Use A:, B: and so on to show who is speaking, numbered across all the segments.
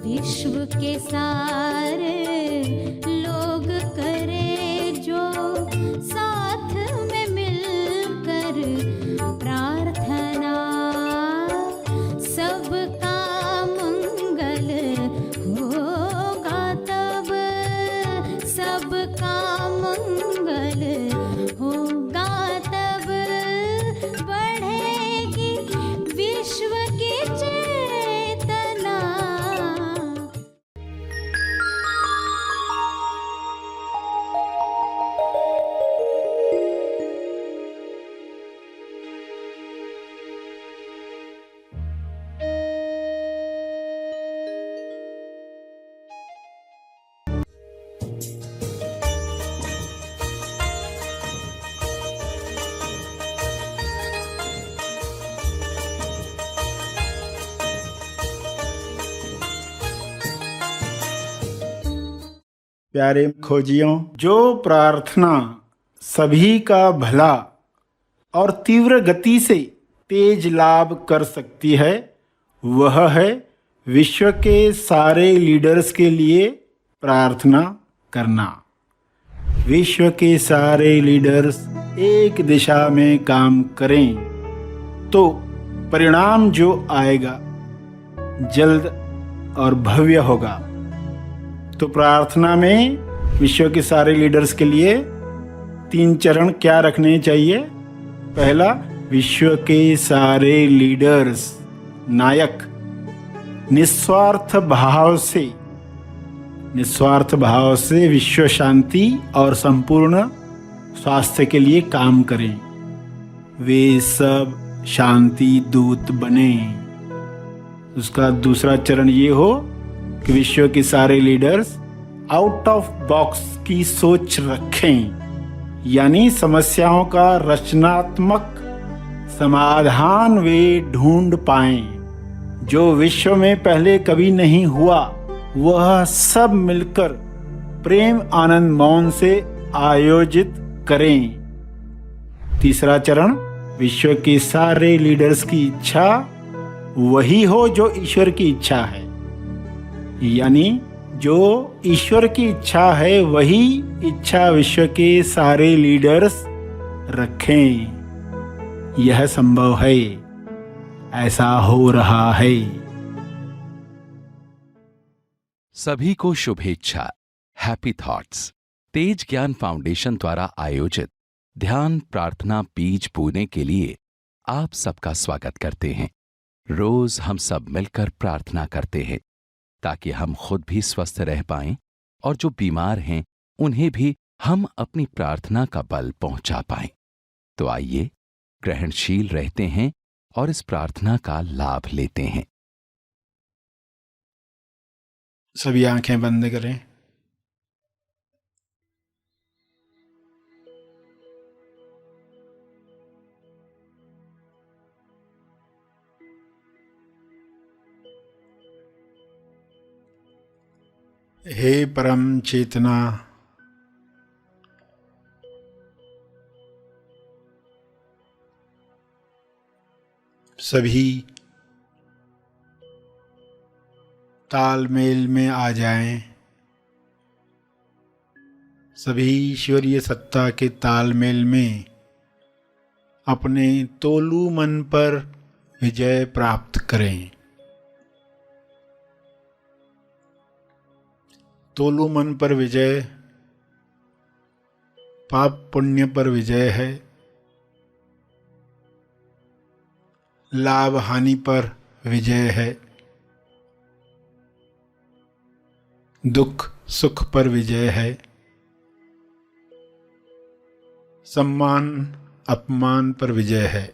A: विश्व के सारे लोग करे जो साथ में मिलकर प्रार्थना, सबका मंगल होगा तब, सबका मंगल होगा तब, बढ़ेगी विश्व की चेतना।
B: प्यारे खोजियों, जो प्रार्थना सभी का भला और तीव्र गति से तेज लाभ कर सकती है, वह है विश्व के सारे लीडर्स के लिए प्रार्थना करना। विश्व के सारे लीडर्स एक दिशा में काम करें तो परिणाम जो आएगा जल्द और भव्य होगा। तो प्रार्थना में विश्व के सारे लीडर्स के लिए 3 चरण क्या रखने चाहिए? पहला, विश्व के सारे लीडर्स नायक निस्वार्थ भाव से विश्व शांति और संपूर्ण स्वास्थ्य के लिए काम करें। वे सब शांति दूत बने। उसका दूसरा चरण ये हो कि विश्व के सारे लीडर्स आउट ऑफ बॉक्स की सोच रखें, यानी समस्याओं का रचनात्मक समाधान वे ढूंढ पाएं। जो विश्व में पहले कभी नहीं हुआ, वह सब मिलकर प्रेम आनंद मौन से आयोजित करें। तीसरा चरण, विश्व के सारे लीडर्स की इच्छा वही हो जो ईश्वर की इच्छा है, यानी जो ईश्वर की इच्छा है वही इच्छा विश्व के सारे लीडर्स रखें। यह संभव है, ऐसा हो रहा है।
C: सभी को शुभेच्छा। हैप्पी थॉट्स तेज ज्ञान फाउंडेशन द्वारा आयोजित ध्यान प्रार्थना बीज बोने के लिए आप सबका स्वागत करते हैं। रोज हम सब मिलकर प्रार्थना करते हैं ताकि हम खुद भी स्वस्थ रह पाएं और जो बीमार हैं उन्हें भी हम अपनी प्रार्थना का बल पहुंचा पाएं। तो आइए ग्रहणशील रहते हैं और इस प्रार्थना का लाभ लेते हैं।
B: सभी आंखें बंद करें। हे परम चेतना, सभी तालमेल में आ जाएं। सभी ईश्वरीय सत्ता के तालमेल में अपने तोलू मन पर विजय प्राप्त करें। तोलू मन पर विजय पाप पुण्य पर विजय है, लाभ हानि पर विजय है, दुख सुख पर विजय है, सम्मान अपमान पर विजय है।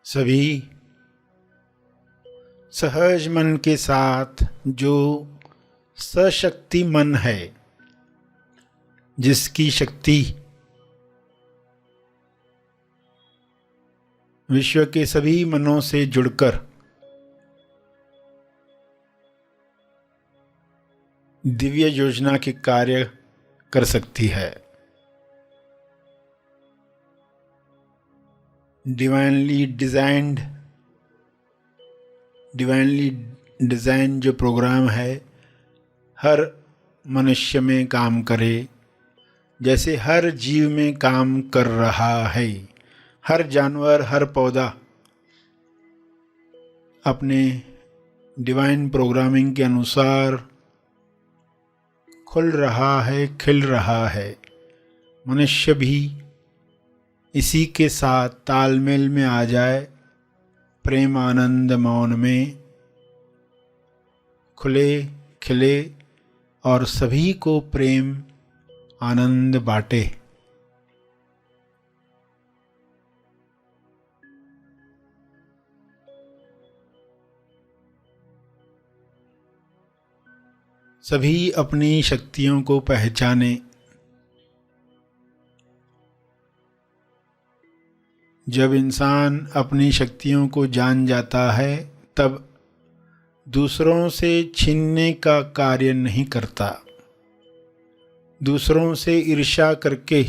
B: सभी सहज मन के साथ, जो सशक्ति मन है, जिसकी शक्ति विश्व के सभी मनों से जुड़कर दिव्य योजना के कार्य कर सकती है, डिवाइनली डिज़ाइन जो प्रोग्राम है हर मनुष्य में काम करे, जैसे हर जीव में काम कर रहा है। हर जानवर, हर पौधा अपने डिवाइन प्रोग्रामिंग के अनुसार खुल रहा है, खिल रहा है। मनुष्य भी इसी के साथ तालमेल में आ जाए, प्रेम आनंद मौन में खुले खिले और सभी को प्रेम आनंद बांटे। सभी अपनी शक्तियों को पहचाने। जब इंसान अपनी शक्तियों को जान जाता है तब दूसरों से छीनने का कार्य नहीं करता। दूसरों से ईर्ष्या करके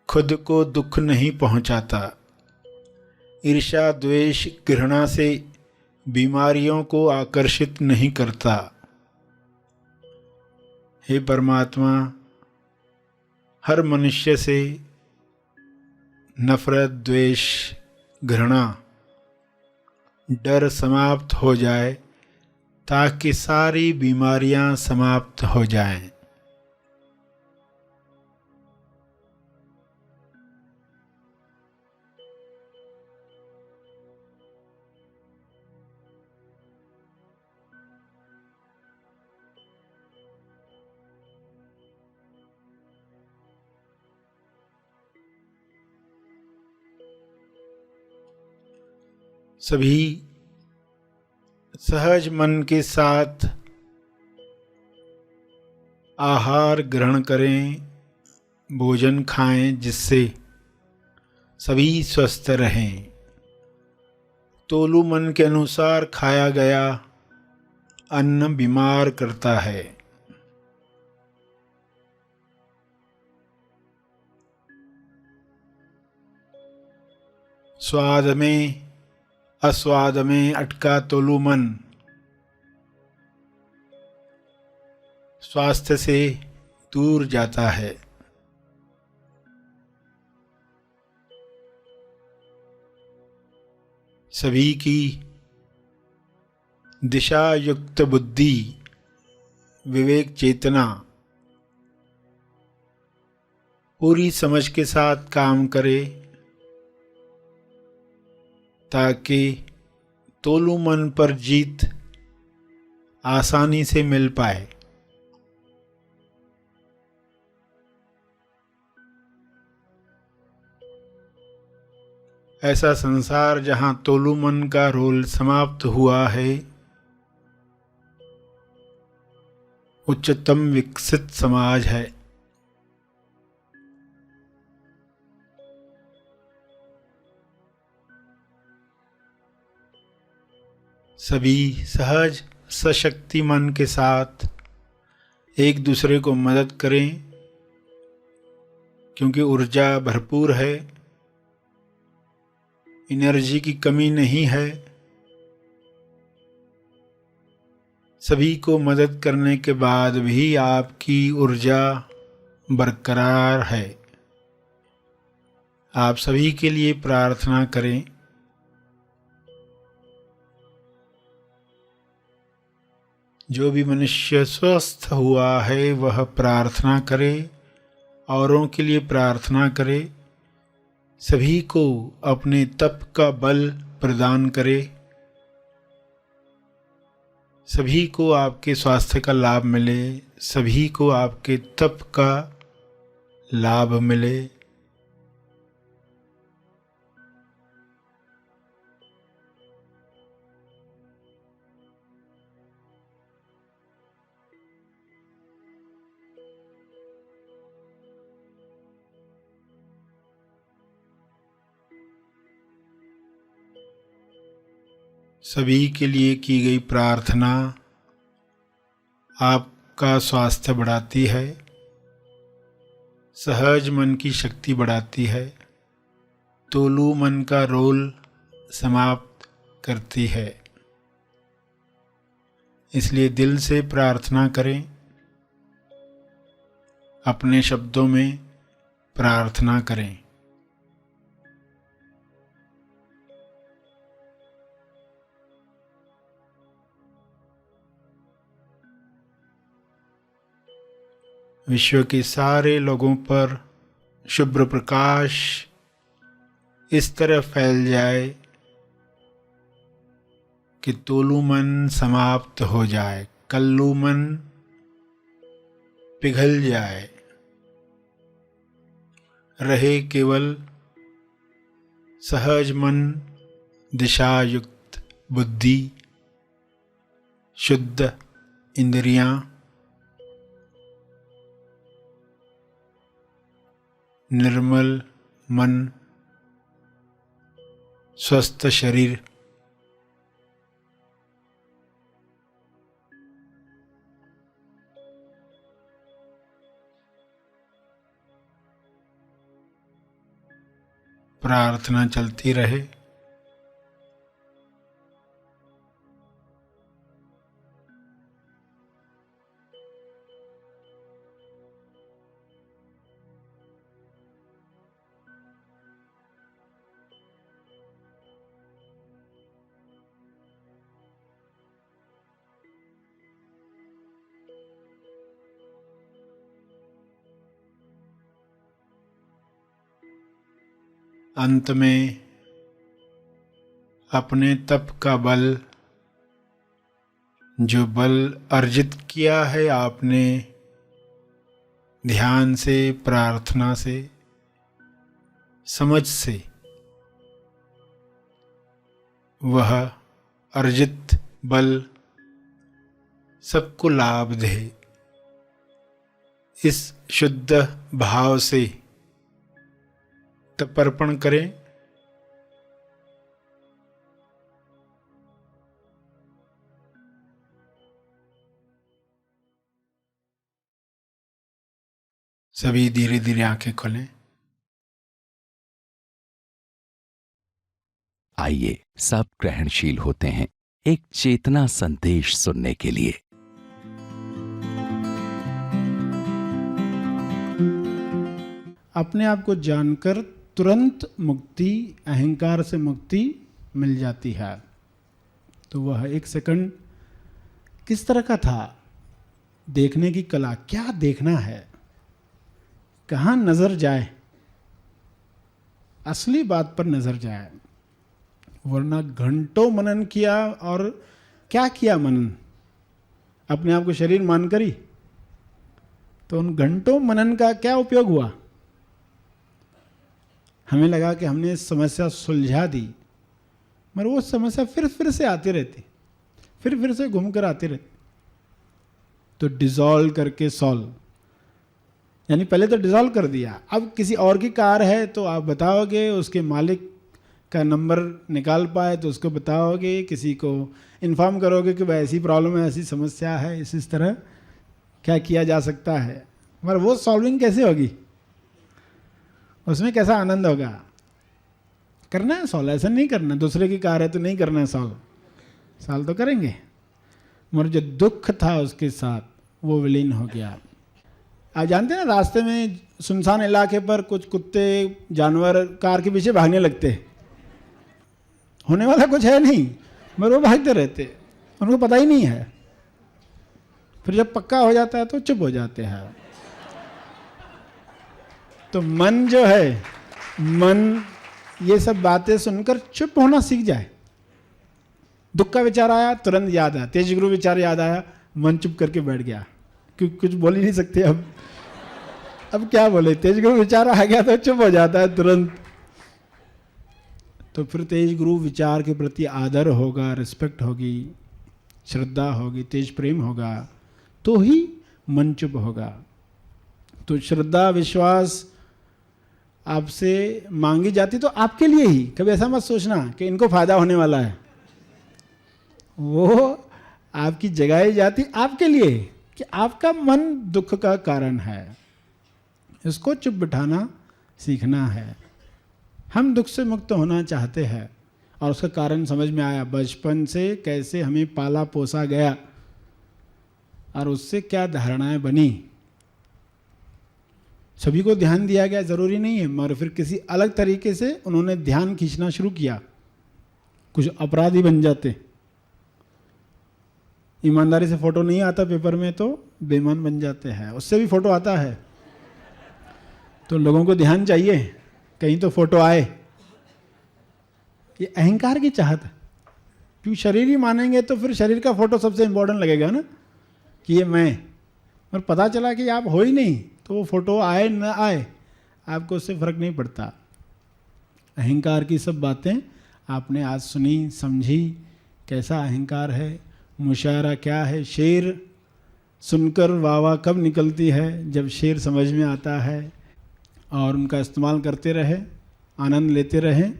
B: खुद को दुख नहीं पहुंचाता। ईर्ष्या, द्वेष, घृणा से बीमारियों को आकर्षित नहीं करता। हे परमात्मा, हर मनुष्य से नफरत, द्वेष, घृणा, डर समाप्त हो जाए ताकि सारी बीमारियां समाप्त हो जाएं। सभी सहज मन के साथ आहार ग्रहण करें, भोजन खाएं, जिससे सभी स्वस्थ रहें। तोलू मन के अनुसार खाया गया अन्न बीमार करता है। स्वाद में अस्वाद में अटका तोलू मन स्वास्थ्य से दूर जाता है। सभी की दिशा युक्त बुद्धि, विवेक, चेतना पूरी समझ के साथ काम करे ताकि तोलू मन पर जीत आसानी से मिल पाए। ऐसा संसार जहाँ तोलू मन का रोल समाप्त हुआ है, उच्चतम विकसित समाज है। सभी सहज सशक्ति मन के साथ एक दूसरे को मदद करें, क्योंकि ऊर्जा भरपूर है, एनर्जी की कमी नहीं है। सभी को मदद करने के बाद भी आपकी ऊर्जा बरकरार है। आप सभी के लिए प्रार्थना करें। जो भी मनुष्य स्वस्थ हुआ है वह प्रार्थना करे, औरों के लिए प्रार्थना करे, सभी को अपने तप का बल प्रदान करे, सभी को आपके स्वास्थ्य का लाभ मिले, सभी को आपके तप का लाभ मिले। सभी के लिए की गई प्रार्थना आपका स्वास्थ्य बढ़ाती है, सहज मन की शक्ति बढ़ाती है, तोलू मन का रोल समाप्त करती है। इसलिए दिल से प्रार्थना करें, अपने शब्दों में प्रार्थना करें। विश्व के सारे लोगों पर शुभ्र प्रकाश इस तरह फैल जाए कि तोलू मन समाप्त हो जाए, कल्लू मन पिघल जाए, रहे केवल सहज मन, दिशायुक्त बुद्धि, शुद्ध इंद्रियां, निर्मल मन, स्वस्थ शरीर। प्रार्थना चलती रहे। अंत में अपने तप का बल, जो बल अर्जित किया है आपने ध्यान से, प्रार्थना से, समझ से, वह अर्जित बल सबको लाभ दे। इस शुद्ध भाव से तर्पण करें। सभी धीरे धीरे आंखें खोलें।
C: आइए सब ग्रहणशील होते हैं एक चेतना संदेश सुनने के लिए।
B: अपने आप को जानकर तुरंत मुक्ति, अहंकार से मुक्ति मिल जाती है। तो वह 1 सेकंड किस तरह का था, देखने की कला, क्या देखना है, कहाँ नजर जाए, असली बात पर नजर जाए। वरना घंटों मनन किया, और क्या किया मनन, अपने आप को शरीर मानकर ही, तो उन घंटों मनन का क्या उपयोग हुआ। हमें लगा कि हमने समस्या सुलझा दी, मगर वो समस्या फिर से आती रहती, फिर से घूमकर आती रहती। तो डिसॉल्व करके सॉल्व, यानी पहले तो डिसॉल्व कर दिया, अब किसी और की कार है तो आप बताओगे, उसके मालिक का नंबर निकाल पाए तो उसको बताओगे, किसी को इन्फॉर्म करोगे कि भाई ऐसी प्रॉब्लम है, ऐसी समस्या है, इस तरह क्या किया जा सकता है। मगर वो सॉल्विंग कैसे होगी, उसमें कैसा आनंद होगा। करना है सॉल्व, ऐसा नहीं करना दूसरे की कार है तो नहीं करना है सॉल्व तो करेंगे। मगर जो दुख था उसके साथ वो विलीन हो गया। आप जानते हैं ना, रास्ते में सुनसान इलाके पर कुछ कुत्ते जानवर कार के पीछे भागने लगते, होने वाला कुछ है नहीं, मगर वो भागते रहते, उनको पता ही नहीं है। फिर जब पक्का हो जाता है तो चुप हो जाते हैं। तो मन जो है, मन ये सब बातें सुनकर चुप होना सीख जाए। दुख का विचार आया तुरंत याद आया, तेज गुरु विचार याद आया, मन चुप करके बैठ गया, क्योंकि कुछ बोल ही नहीं सकते अब क्या बोले, तेज गुरु विचार आ गया तो चुप हो जाता है तुरंत। तो फिर तेज गुरु विचार के प्रति आदर होगा, रिस्पेक्ट होगी, श्रद्धा होगी, तेज प्रेम होगा, तो ही मन चुप होगा। तो श्रद्धा विश्वास आपसे मांगी जाती तो आपके लिए ही, कभी ऐसा मत सोचना कि इनको फायदा होने वाला है। वो आपकी जगाई जाती आपके लिए कि आपका मन दुख का कारण है, इसको चुप बिठाना सीखना है। हम दुख से मुक्त होना चाहते हैं और उसका कारण समझ में आया, बचपन से कैसे हमें पाला पोसा गया और उससे क्या धारणाएं बनी। सभी को ध्यान दिया गया ज़रूरी नहीं है, मगर फिर किसी अलग तरीके से उन्होंने ध्यान खींचना शुरू किया। कुछ अपराधी बन जाते, ईमानदारी से फोटो नहीं आता पेपर में तो बेईमान बन जाते हैं, उससे भी फोटो आता है। तो लोगों को ध्यान चाहिए, कहीं तो फोटो आए। ये अहंकार की चाहत है, क्योंकि शरीर ही मानेंगे तो फिर शरीर का फोटो सबसे इंपॉर्टेंट लगेगा ना, कि ये मैं। और पता चला कि आप हो ही नहीं, तो वो फोटो आए न आए आपको उससे फर्क नहीं पड़ता। अहंकार की सब बातें आपने आज सुनी, समझी, कैसा अहंकार है, मुशायरा क्या है। शेर सुनकर वाह कब निकलती है, जब शेर समझ में आता है। और उनका इस्तेमाल करते रहे, आनंद लेते रहें,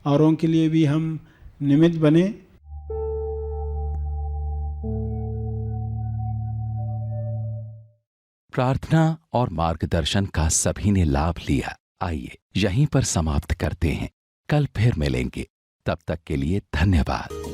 B: औरों के लिए भी हम निमित्त बने।
C: प्रार्थना और मार्गदर्शन का सभी ने लाभ लिया। आइए यहीं पर समाप्त करते हैं, कल फिर मिलेंगे, तब तक के लिए धन्यवाद।